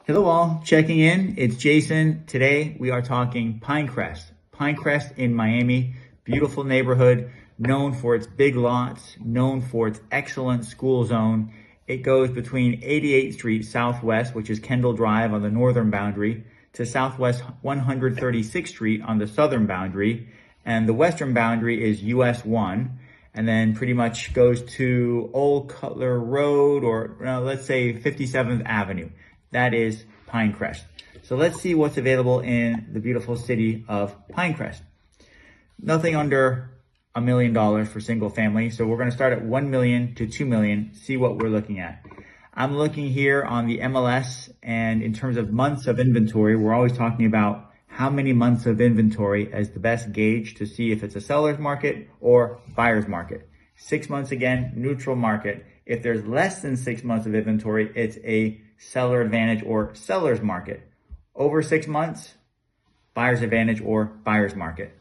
Hello all, checking in. It's Jason. Today we are talking Pinecrest. Pinecrest in Miami, beautiful neighborhood, known for its big lots, known for its excellent school zone. It goes between 88th Street Southwest, which is Kendall Drive on the northern boundary, to Southwest 136th Street on the southern boundary. And the western boundary is US 1. And then pretty much goes to Old Cutler Road, or let's say 57th Avenue. That is Pinecrest. So let's see what's available in the beautiful city of Pinecrest. Nothing under $1 million for single family. So we're going to start at 1 million to 2 million, see what we're looking at. I'm looking here on the MLS, and in terms of months of inventory, we're always talking about how many months of inventory as the best gauge to see if it's a seller's market or buyer's market. 6 months, again, neutral market. If there's less than 6 months of inventory, it's a seller advantage or seller's market. Over 6 months, buyer's advantage or buyer's market.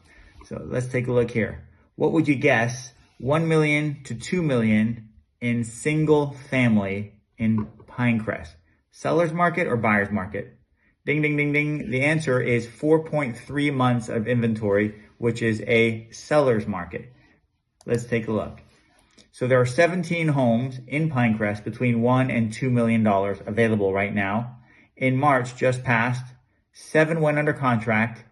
So let's take a look here. What would you guess 1 million to 2 million in single family in Pinecrest? Seller's market or buyer's market? Ding, ding, ding, ding. The answer is 4.3 months of inventory, which is a seller's market. Let's take a look. So there are 17 homes in Pinecrest between $1 and $2 million available right now. In March, just passed, 7 went under contract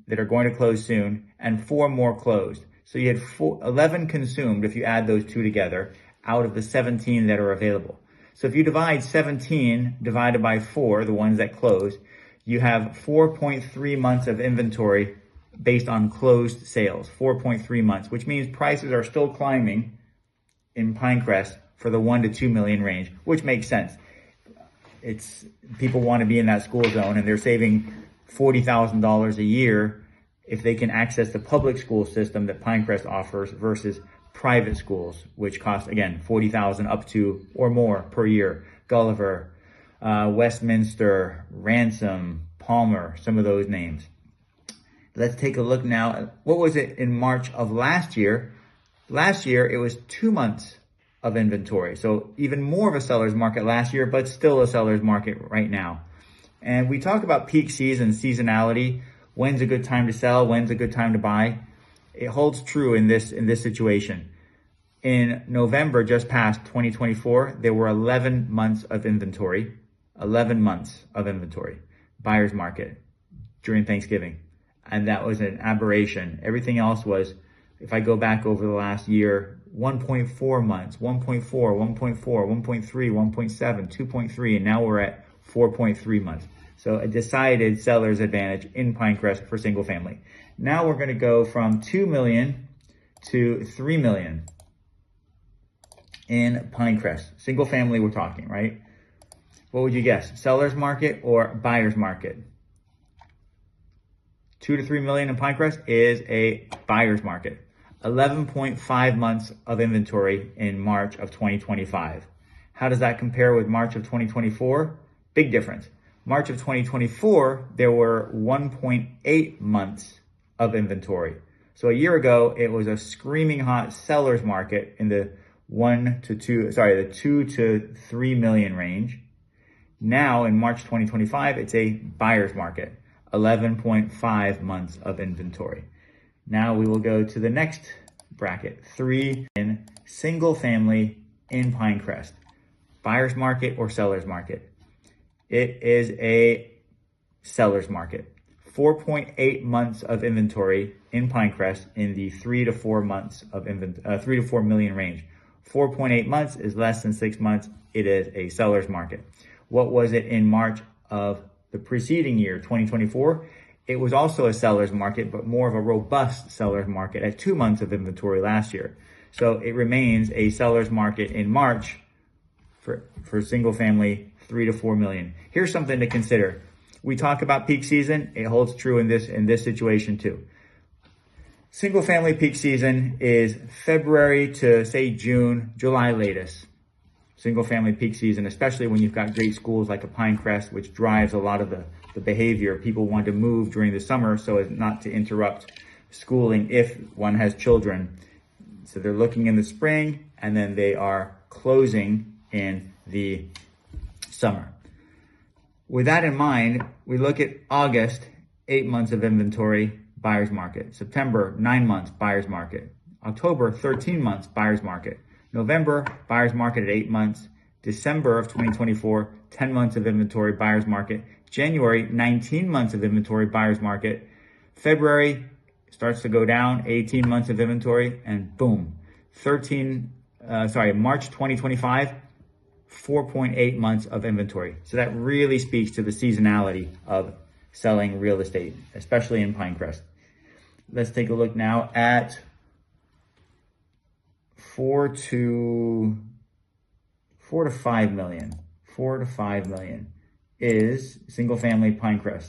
that are going to close soon, and 4 more closed. So you had 11 consumed if you add those two together out of the 17 that are available. So if you divide 17 divided by 4, the ones that closed, you have 4.3 months of inventory based on closed sales, 4.3 months, which means prices are still climbing in Pinecrest for the 1 to 2 million range, which makes sense. It's people want to be in that school zone, and they're saving $40,000 a year if they can access the public school system that Pinecrest offers versus private schools, which cost, again, $40,000 up to or more per year. Gulliver, Westminster, Ransom, Palmer, some of those names. Let's take a look now. What was it in March of last year? Last year, it was 2 months of inventory. So even more of a seller's market last year, but still a seller's market right now. And we talk about peak season, seasonality. When's a good time to sell? When's a good time to buy? It holds true in this situation. In November, just past 2024, there were 11 months of inventory. 11 months of inventory. Buyer's market during Thanksgiving. And that was an aberration. Everything else was, if I go back over the last year, 1.4 months, 1.4, 1.4, 1.3, 1.7, 2.3, and now we're at 4.3 months. So a decided seller's advantage in Pinecrest for single family. Now we're going to go from 2 million to 3 million in Pinecrest. Single family we're talking, right? What would you guess? Seller's market or buyer's market? 2 to 3 million in Pinecrest is a buyer's market. 11.5 months of inventory in March of 2025. How does that compare with March of 2024? Big difference. March of 2024, there were 1.8 months of inventory. So a year ago, it was a screaming hot seller's market in the 2 to 3 million range. Now in March 2025, it's a buyer's market. 11.5 months of inventory. Now we will go to the next bracket, 3 in single family in Pinecrest. Buyer's market or seller's market? It is a seller's market. 4.8 months of inventory in Pinecrest in the 3 to 4 months of 3 to 4 million range. 4.8 months is less than 6 months. It is a seller's market. What was it in March of the preceding year, 2024? It was also a seller's market, but more of a robust seller's market at 2 months of inventory last year. So it remains a seller's market in March for single family 3 to 4 million. Here's something to consider. We talk about peak season. It holds true in this situation too. Single family peak season is February to say June, July latest. Single family peak season, especially when you've got great schools like a Pinecrest, which drives a lot of the behavior. People want to move during the summer so as not to interrupt schooling if one has children. So they're looking in the spring, and then they are closing in the summer. With that in mind, we look at August, 8 months of inventory, buyer's market. September, 9 months, buyer's market. October, 13 months, buyer's market. November, buyer's market at 8 months. December of 2024, 10 months of inventory, buyer's market. January, 19 months of inventory, buyer's market. February starts to go down, 18 months of inventory, and boom, March 2025, 4.8 months of inventory. So that really speaks to the seasonality of selling real estate, especially in Pinecrest. Let's take a look now at 4 to 5 million. 4 to 5 million is single family Pinecrest.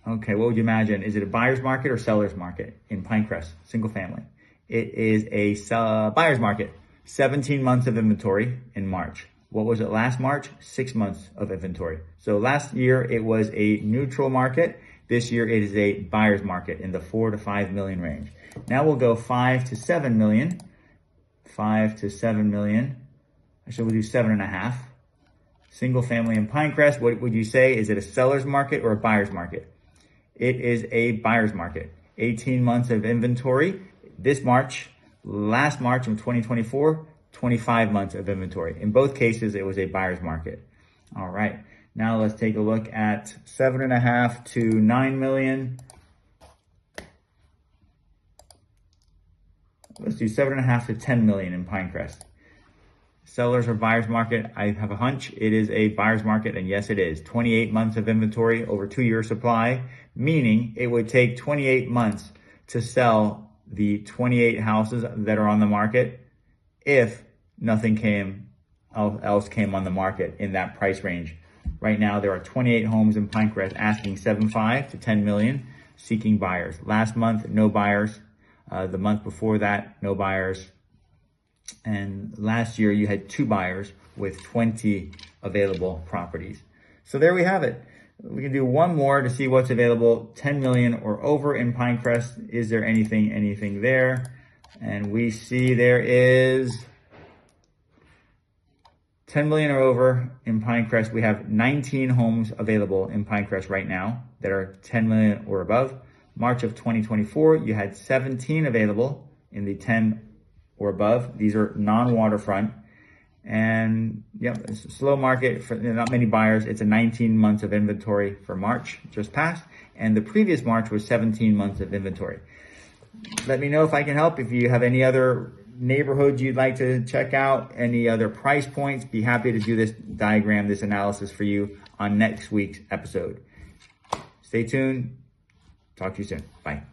Okay, what would you imagine? Is it a buyer's market or seller's market in Pinecrest, single family? It is a buyer's market. 17 months of inventory in March. What was it last March? 6 months of inventory. So last year it was a neutral market. This year it is a buyer's market in the 4 to 5 million range. Now we'll go 5 to 7 million. 5 to 7 million. Actually, we'll do 7.5. Single family in Pinecrest, what would you say? Is it a seller's market or a buyer's market? It is a buyer's market. 18 months of inventory. This March, last March in 2024, 25 months of inventory. In both cases, it was a buyer's market. All right. Now let's take a look at 7.5 to 9 million. Let's do 7.5 to 10 million in Pinecrest. Sellers or buyer's market, I have a hunch it is a buyer's market, and yes it is. 28 months of inventory over 2-year supply, meaning it would take 28 months to sell the 28 houses that are on the market if nothing else came on the market in that price range. Right now there are 28 homes in Pinecrest asking 7.5 to 10 million, seeking buyers. Last month, no buyers. The month before that, no buyers. And last year you had 2 buyers with 20 available properties. So there we have it. We can do one more to see what's available, 10 million or over in Pinecrest. Is there anything there? And we see there is 10 million or over in Pinecrest. We have 19 homes available in Pinecrest right now that are 10 million or above. March of 2024, you had 17 available in the 10 or above. These are non-waterfront. And yep, it's a slow market for not many buyers. It's a 19 months of inventory for March just passed. And the previous March was 17 months of inventory. Let me know if I can help. If you have any other neighborhoods you'd like to check out, any other price points, be happy to do this diagram, this analysis for you on next week's episode. Stay tuned. Talk to you soon. Bye.